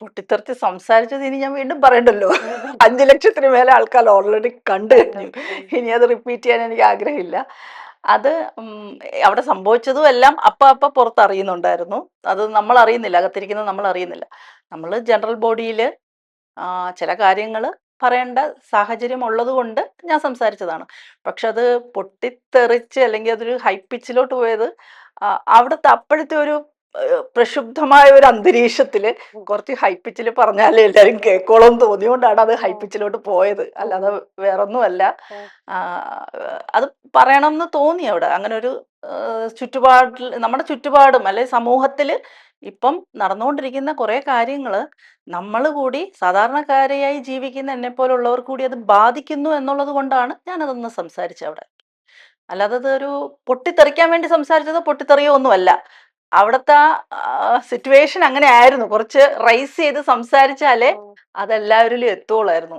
പൊട്ടിത്തെറിച്ച് സംസാരിച്ചത് ഇനി ഞാൻ വീണ്ടും പറയണ്ടല്ലോ. 5 ലക്ഷത്തിന് മേലെ ആൾക്കാർ ഓൾറെഡി കണ്ടു കഴിഞ്ഞു. ഇനി അത് റിപ്പീറ്റ് ചെയ്യാൻ എനിക്ക് ആഗ്രഹമില്ല. അത് അവിടെ സംഭവിച്ചതും എല്ലാം അപ്പ പുറത്തറിയുന്നുണ്ടായിരുന്നു. അത് നമ്മൾ അറിയുന്നില്ല, അകത്തിരിക്കുന്നത് നമ്മൾ അറിയുന്നില്ല. നമ്മൾ ജനറൽ ബോഡിയിൽ ചില കാര്യങ്ങൾ പറയേണ്ട സാഹചര്യം ഉള്ളത് കൊണ്ട് ഞാൻ സംസാരിച്ചതാണ്. പക്ഷെ അത് പൊട്ടിത്തെറിച്ച് അല്ലെങ്കിൽ അതൊരു ഹൈ പിച്ചിലോട്ട് പോയത് അവിടുത്തെ അപ്പോഴത്തെ ഒരു പ്രക്ഷുബ്ധമായ ഒരു അന്തരീക്ഷത്തില് കുറച്ച് ഹൈ പിച്ചിൽ പറഞ്ഞാലേ എല്ലാവരും കേൾക്കോളൂ എന്ന് തോന്നിയോണ്ടാണ് അത് ഹൈ പിച്ചിലോട്ട് പോയത്. അല്ലാതെ വേറൊന്നുമല്ല. ആ, അത് പറയണം എന്ന് തോന്നി അവിടെ. അങ്ങനെ ഒരു ചുറ്റുപാടിൽ, നമ്മുടെ ചുറ്റുപാടും അല്ലെ സമൂഹത്തിൽ ഇപ്പം നടന്നുകൊണ്ടിരിക്കുന്ന കുറെ കാര്യങ്ങൾ നമ്മൾ കൂടി സാധാരണക്കാരെയായി ജീവിക്കുന്ന എന്നെ പോലുള്ളവർ കൂടി അത് ബാധിക്കുന്നു എന്നുള്ളത് കൊണ്ടാണ് ഞാനതൊന്ന് സംസാരിച്ചത് അവിടെ. അല്ലാതെ അതൊരു പൊട്ടിത്തെറിക്കാൻ വേണ്ടി സംസാരിച്ചതോ പൊട്ടിത്തെറിയോ ഒന്നുമല്ല. അവിടുത്തെ സിറ്റുവേഷൻ അങ്ങനെ ആയിരുന്നു. കുറച്ച് റൈസ് ചെയ്ത് സംസാരിച്ചാലേ അതെല്ലാവരിലും എത്തുള്ളായിരുന്നു.